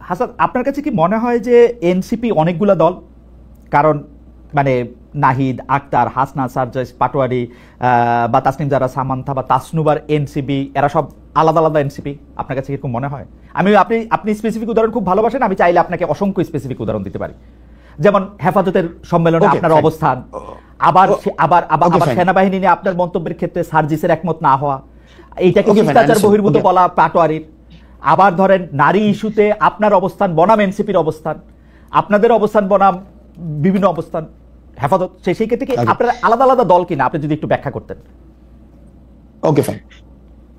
হাসান, আপনার কাছে কি মনে হয় যে এনসিপি অনেকগুলা দল? কারণ মানে নাহিদ, আক্তার, হাসনা, সারজাস, পাটোয়ারি বা তাসনিম জারা, সামান্থা বা তাসনুবার এনসিপি, এরা সব আলাদা আলাদা এনসিপি। আপনার কাছে এরকম মনে হয়? আপনি স্পেসিফিক উদাহরণ খুব ভালোবাসেন, আমি চাইলে আপনাকে অসংখ্য স্পেসিফিক উদাহরণ দিতে পারি। যেমন হেফাজতের সম্মেলনে আপনার অবস্থান, আবার আবার আবার সেনাবাহিনী নিয়ে আপনার মন্তব্যের ক্ষেত্রে সার্জিসের একমত না হওয়া, এইটাকে শিষ্টাচার বহির্ভূত বলা পাটোয়ারির। আবার ধরেন নারী ইস্যুতে আপনার অবস্থান বনাম এনসিপির অবস্থান, আপনাদের অবস্থান বনাম বিভিন্ন অবস্থান হেফাজত। সেই ক্ষেত্রে কি আপনার আলাদা আলাদা দল কিনা, আপনি যদি একটু ব্যাখ্যা করতেন। Okay fine.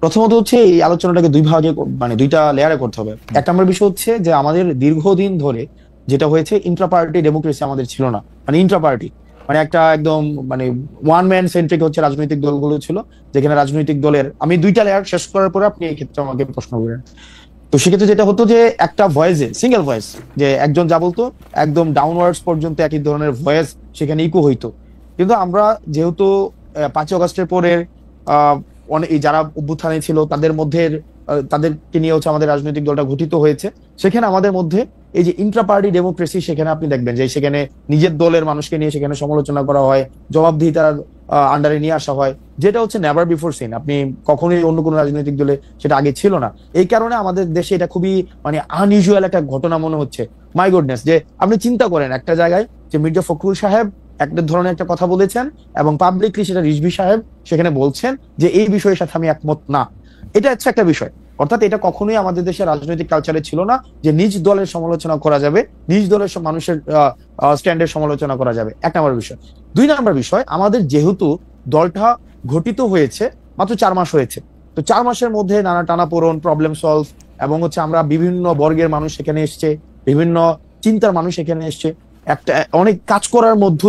প্রথমত হচ্ছে এই আলোচনাটাকে দুই ভাগে মানে দুইটা লেয়ারে করতে হবে। এক নম্বর বিষয় হচ্ছে যে আমাদের দীর্ঘদিন ধরে যেটা হয়েছে ইন্ট্রা পার্টি ডেমোক্রেসি আমাদের ছিল না। মানে ইন্ট্রা পার্টি মানে একটা একদম মানে ওয়ান ম্যান সেন্ট্রিক হচ্ছে রাজনৈতিক দলগুলো ছিল, যেখানে রাজনৈতিক দলের আমি দুইটা লেয়ার শেষ করার পরে আপনি এই ক্ষেত্রে আমাকে প্রশ্ন করেন। তো সেক্ষেত্রে যেটা হতো যে একটা ভয়েসে সিঙ্গেল ভয়েস, যে একজন যা বলতো একদম ডাউনওয়ার্ডস পর্যন্ত একই ধরনের ভয়েস সেখানে ইকো হইতো। কিন্তু আমরা যেহেতু 5ই আগস্টের পরে যারা অভ্যুত্থানে ছিল তাদের মধ্যে তাদেরকে নিয়ে হচ্ছে আমাদের রাজনৈতিক দলটা গঠিত হয়েছে, সেখানে আমাদের মধ্যে এই যে ইন্ট্রা পার্টি ডেমোক্রেসি, সেখানে আপনি দেখবেন যে সেখানে নিজের দলের মানুষকে নিয়ে সেখানে সমালোচনা করা হয়, জবাবদিহিতার আন্ডারে নিয়ে আসা হয়, যেটা হচ্ছে নেভার বিফোর সিন। আপনি কখনোই অন্য কোনো রাজনৈতিক দলে সেটা আগে ছিল না। এই কারণে আমাদের দেশে এটা খুবই মানে আনইউজুয়াল একটা ঘটনা মনে হচ্ছে। মাই গুডনেস, যে আপনি চিন্তা করেন একটা জায়গায় যে মির্জা ফখরুল সাহেব একটা ধরনের একটা কথা বলেছেন এবং পাবলিকলি সেটা রিজভী সাহেব সেখানে বলছেন যে এই বিষয়ের সাথে আমি একমত না। এটা হচ্ছে একটা বিষয়। অর্থাৎ এটা কখনোই আমাদের দেশের রাজনৈতিক কালচারে ছিল না যে নিজ দলের সমালোচনা করা যাবে, নিজ দলের মানুষের স্ট্যান্ডের সমালোচনা করা যাবে। এক নম্বর বিষয়। দুই নম্বর বিষয়, আমাদের যেহেতু দলটা গঠিত হয়েছে মাত্র 4 মাস হয়েছে, তো 4 মাসের মধ্যে নানা টানাপোড়েন, প্রবলেম সলভ, এবং হচ্ছে আমরা বিভিন্ন বর্গের মানুষ সেখানে এসছে, বিভিন্ন চিন্তার মানুষ এখানে এসছে, একটা অনেক কাজ করার মধ্য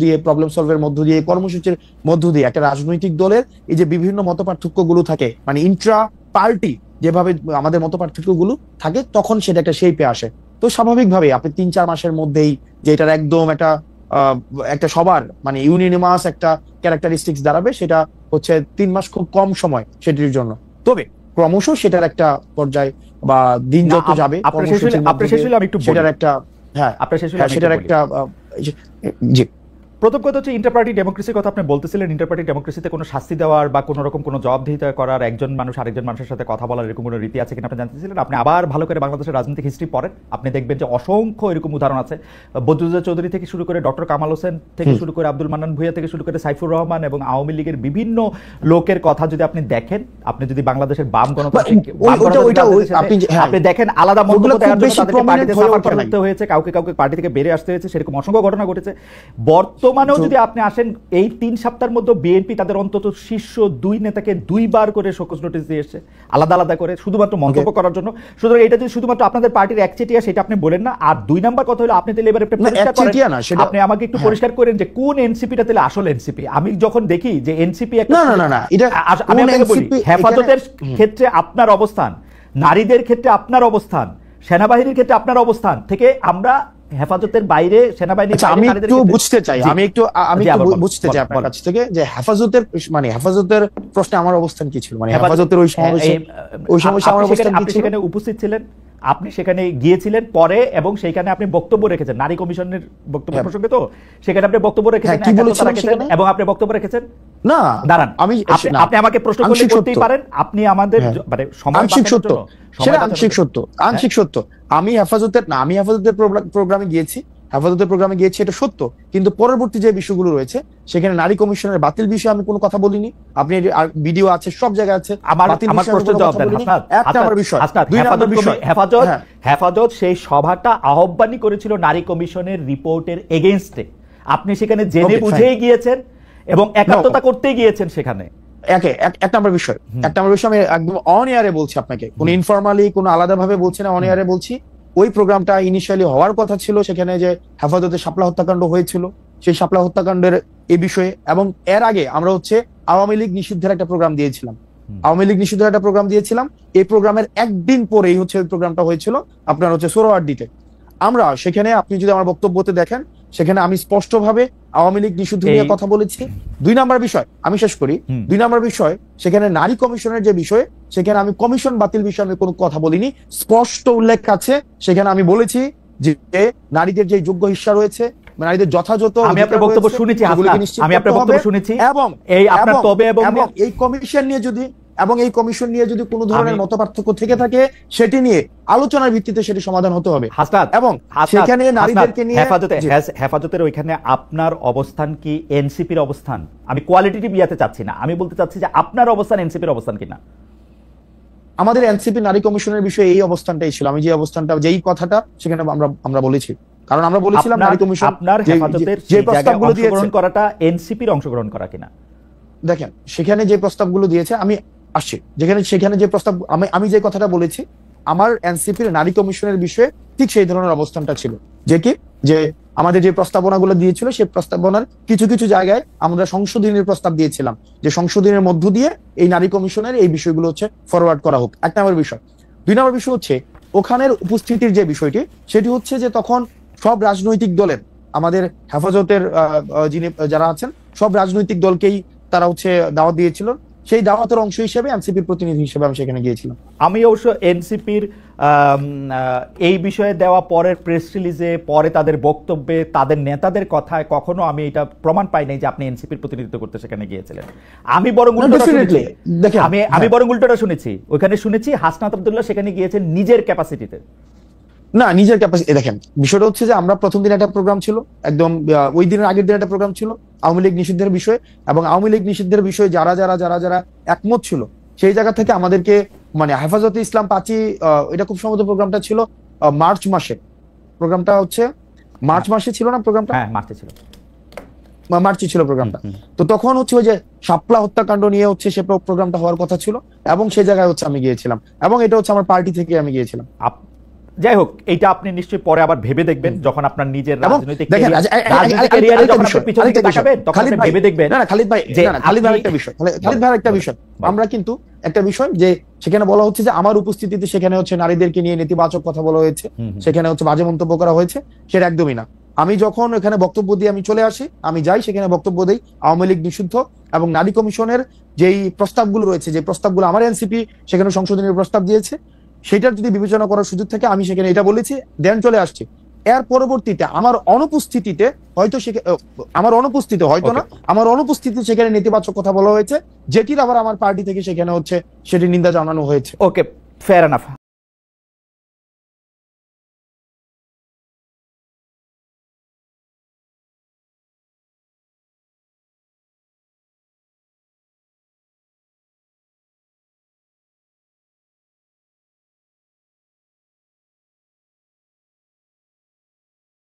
দিয়ে প্রবলেম সলভের মধ্য দিয়ে, কর্মসূচির মধ্য দিয়ে একটা রাজনৈতিক দলের এই যে বিভিন্ন মত পার্থক্য গুলো থাকে, মানে ইন্ট্রা পার্টি যেভাবে আমাদের মত পার্থক্য গুলো থাকে, তখন সেটা একটা শেপে আসে। তো স্বাভাবিকভাবে আপনি 3-4 মাসের মধ্যেই যে এটার একদম একটা সবার মানে ইউনিনিমাস একটা ক্যারেক্টারিস্টিক্স দাঁড়াবে, সেটা হচ্ছে 3 মাস খুব কম সময় সেটির জন্য। তবে ক্রমশ সেটার একটা পর্যায় বা দিন যত যাবে সেটার একটা সেটার একটা জি। প্রথম কথা হচ্ছে ইন্টারপার্টি ডেমোক্রেসির কথা আপনি বলতেছিলেন। ইন্টারপার্টি ডেমোক্রেসিতে কোনো শাস্তি দেওয়ার বা কোনো রকম কোনো জবাবদিহিতা করার, একজন মানুষ আরেকজন মানুষের সাথে কথা বলার এরকম কোনো রীতি আছে কিনা আপনি জানতেছিলেন। আপনি আবার ভালো করে বাংলাদেশের রাজনৈতিক হিস্ট্রি পড়েন, আপনি দেখবেন যে অসংখ্য এরকম উদাহরণ আছে। বদরুদ্দোজা চৌধুরী থেকে শুরু করে ডক্টর কামাল হোসেন থেকে শুরু করে আব্দুল মান্নান ভূঁইয়া থেকে শুরু করে সাইফুর রহমান এবং আওয়ামী লীগের বিভিন্ন লোকের কথা যদি আপনি দেখেন, আপনি যদি বাংলাদেশের বাম গণতান্ত্রিক আপনি দেখেন, আলাদা মন্তব্য দেওয়ার জন্য তাদেরকে পার্টিতে সাফার করতে হয়েছে, কাউকে পার্টি থেকে বেরিয়ে আসতে হয়েছে, সেরকম অসংখ্য ঘটনা ঘটেছে। বর্তমানেও যদি আপনি আসেন, এই 3 সপ্তাহের মধ্যে বিএনপি তাদের অন্তত শীর্ষ 2 নেতাকে 2 বার করে শোকজ নোটিশ দিয়ে এসেছে, আলাদা আলাদা করে, শুধুমাত্র মন্তব্য করার জন্য। সুতরাং এটা যদি শুধুমাত্র আপনাদের পার্টির একচেটিয়া, সেটা আপনি বলেন না। আর 2 নাম্বার কথা হলো, আপনি তাহলে এবারে পরিষ্কার করেন, আপনি আমাকে একটু পরিষ্কার করেন যে কোন এনসিপিটা তাহলে আসল এনসিপি। আমি যখন দেখি যে এনসিপি একটা, আমি আপনাকে বলি, হেফাজতের ক্ষেত্রে আপনার অবস্থান, নারীদের ক্ষেত্রে আপনার অবস্থান, সেনাবাহিনীর ক্ষেত্রে আপনার অবস্থান থেকে আমরা হেফাজতের বাইরে, সেনাবাহিনী আমি একটু বুঝতে চাই আপনার কাছ থেকে যে হেফাজতের প্রশ্নে আমার অবস্থান কি ছিল, মানে হেফাজতের ওই সমস্যা আমার অবস্থান কি ছিল। সেখানে উপস্থিত ছিলেন, আপনি সেখানে গিয়েছিলেন পরে, এবং সেইখানে আপনি বক্তব্য রেখেছেন নারী কমিশনের বক্তব্য প্রসঙ্গে। তো সেখানে আপনি বক্তব্য রেখেছেন এবং আপনি বক্তব্য রেখেছেন না, দাঁড়ান, আপনি আমাকে প্রশ্ন করতেই পারেন, আপনি আমাদের মানে আংশিক সত্য, সেটা আংশিক সত্য। আমি হেফাজতের প্রোগ্রামে গিয়েছি, এটা সত্য, কিন্তু পরবর্তী যে বিষয়গুলো রয়েছে সেখানে নারী কমিশনের বাতিল বিষয়ে আমি কোনো কথা বলিনি। আপনি ভিডিও আছে, সব জায়গায় আছে। হেফাজত সেই সভাটা আহ্বানই করেছিল নারী কমিশনের রিপোর্টের এগেইনস্টে। আপনি সেখানে জেনে বুঝেই গিয়েছেন এবং একাত্মতা করতেই গিয়েছেন সেখানে। এক নম্বর বিষয় আমি একদম অন এয়ারে বলছি আপনাকে, কোন ইনফরমালি কোনো আলাদা ভাবে বলছি না, অন এয়ারে বলছি। ওই প্রোগ্রামটা ইনিশিয়ালি হওয়ার কথা ছিল, সেখানে যে হেফাজতে শাপলা হত্যাকাণ্ড হয়েছিল, সেই শাপলা হত্যাকাণ্ডের এই বিষয়ে, এবং এর আগে আমরা হচ্ছে আওয়ামী লীগ নিষিদ্ধের একটা প্রোগ্রাম দিয়েছিলাম। এই প্রোগ্রামের একদিন পরেই হচ্ছে ওই প্রোগ্রামটা হয়েছিল আপনার হচ্ছে সোহরাওয়ার্দীতে। আমরা সেখানে, আপনি যদি আমার বক্তব্যতে দেখেন, সেখানে আমি স্পষ্টভাবে আওয়ামী লীগ নিষিদ্ধ নিয়ে কথা বলেছি। 2 নাম্বার বিষয়, আমি শেষ করি। 2 নাম্বার বিষয়, সেখানে নারী কমিশনের যে বিষয়, সেখানে আমি কমিশন বাতিল বিষয়ে আমি কোনো কথা বলিনি। স্পষ্ট উল্লেখ আছে সেখানে, আমি বলেছি যে নারীদের যে যোগ্য হিস্সা রয়েছে, নারীদের যথাযথ আমি আপনার বক্তব্য শুনেছি, আমি আপনার বক্তব্য শুনেছি, এবং এই আপনার তবে এবং এই কমিশন নিয়ে যদি কোনো ধরনের মতপার্থক্য থেকে থাকে সেটি নিয়ে আলোচনার ভিত্তিতে সেটি সমাধান হতে হবে। এবং সেখানে নারীদেরকে নিয়ে হেফাজতের ওইখানে আপনার অবস্থান কি এনসিপির অবস্থান? আমি কোয়ালিটেটিভ ইয়াতে চাচ্ছি না, আমি বলতে চাচ্ছি যে আপনার অবস্থান এনসিপির অবস্থান কিনা। আমাদের এনসিপি নারী কমিশনের বিষয়ে এই অবস্থানটাই ছিল। আমি যে অবস্থানটা, যেই কথাটা সেখানে আমরা বলেছি, কারণ আমরা বলেছিলাম নারী কমিশন আপনার হেফাজতের যে প্রস্তাবগুলো দিয়েছে করাটা এনসিপির অংশগ্রহণ করা কিনা। দেখেন সেখানে যে প্রস্তাবগুলো দিয়েছে, আমি আসছি সেখানে যে প্রস্তাব, আমি যে কথাটা বলেছি, আমার এনসিপির নারী কমিশনের বিষয়ে ঠিক সেই ধরনের অবস্থানটা ছিল, যে আমাদের যে প্রস্তাবনাগুলো দিয়েছিল সেই প্রস্তাবনার কিছু কিছু জায়গায় আমরা সংশোধনের প্রস্তাব দিয়েছিলাম, যে সংশোধনের মধ্য দিয়ে এই নারী কমিশনের এই বিষয়গুলো হচ্ছে ফরওয়ার্ড করা হোক। এক নম্বর বিষয়। দুই নম্বর বিষয় হচ্ছে ওখানের উপস্থিতির যে বিষয়টি, সেটি হচ্ছে যে তখন সব রাজনৈতিক দলের, আমাদের হেফাজতের যারা আছেন সব রাজনৈতিক দলকেই তারা হচ্ছে দাওয়াত দিয়েছিল। সেই দাওয়াতের অংশ হিসেবে এনসিপির প্রতিনিধি হিসেবে আমি সেখানে গিয়েছিলাম। আমি অবশ্য এনসিপির এই বিষয়ে দেওয়া পরের প্রেস রিলিজে, পরে তাদের বক্তব্যে, তাদের নেতাদের কথায় কখনো আমি এটা প্রমাণ পাই নাই যে আপনি এনসিপির প্রতিনিধিত্ব করতে সেখানে গিয়েছিলেন। আমি বরং উল্টোটা শুনেছি, ওখানে শুনেছি হাসনাত আব্দুল্লাহ সেখানে গিয়েছেন নিজের ক্যাপাসিটিতে। না, নিজের ক্যাপাসিটি। দেখেন বিষয়টা হচ্ছে যে আমরা প্রথম দিন একটা প্রোগ্রাম ছিল, একদম ওই দিনের আগের দিন একটা প্রোগ্রাম ছিল আওয়ামী লীগ নিষিদ্ধের বিষয়ে, এবং আওয়ামী লীগ নিষিদ্ধের বিষয়ে যারা যারা যারা যারা একমত ছিল সেই জায়গা থেকে আমাদেরকে হেফাজতে ইসলাম পাঁচি, এটা খুব সম্ভবত প্রোগ্রামটা ছিল মার্চ মাসে, প্রোগ্রামটা হচ্ছে মার্চ মাসে ছিল না প্রোগ্রামটা? হ্যাঁ, মার্চে ছিল প্রোগ্রামটা। তো তখন হচ্ছে ওই যে শাপলা হত্যাকাণ্ড নিয়ে হচ্ছে সে প্রোগ্রামটা হওয়ার কথা ছিল, এবং সেই জায়গায় হচ্ছে আমি গিয়েছিলাম, এবং এটা হচ্ছে আমার পার্টি থেকে আমি গিয়েছিলাম। যাই হোক, এটা আপনি নিশ্চয়ই পরে আবার ভেবে দেখবেন যখন আপনার নিজের রাজনৈতিক আমরা কিন্তু একটা বিষয় যে সেখানে বলা হচ্ছে যে আমার উপস্থিতিতে সেখানে হচ্ছে নারীদেরকে নিয়ে নেতিবাচক কথা বলা হয়েছে, সেখানে হচ্ছে বাজে মন্তব্য করা হয়েছে, সেটা একদমই না। আমি যখন এখানে বক্তব্য দিয়ে আমি চলে আসি, আমি যাই সেখানে বক্তব্য দেই আওয়ামী লীগ নিষিদ্ধ এবং নারী কমিশনের যেই প্রস্তাবগুলো রয়েছে, যে প্রস্তাবগুলো আমার এনসিপি সেখানে সংশোধনের প্রস্তাব দিয়েছে, সেটার যদি বিবেচনা করার সুযোগ থাকে আমি সেখানে এটা বলেছি, দেন চলে আসছি। এর পরবর্তীতে আমার অনুপস্থিতিতে সেখানে নেতিবাচক কথা বলা হয়েছে, যেটির আবার আমার পার্টি থেকে সেখানে হচ্ছে সেটি নিন্দা জানানো হয়েছে। ওকে, ফেয়ার এনাফ।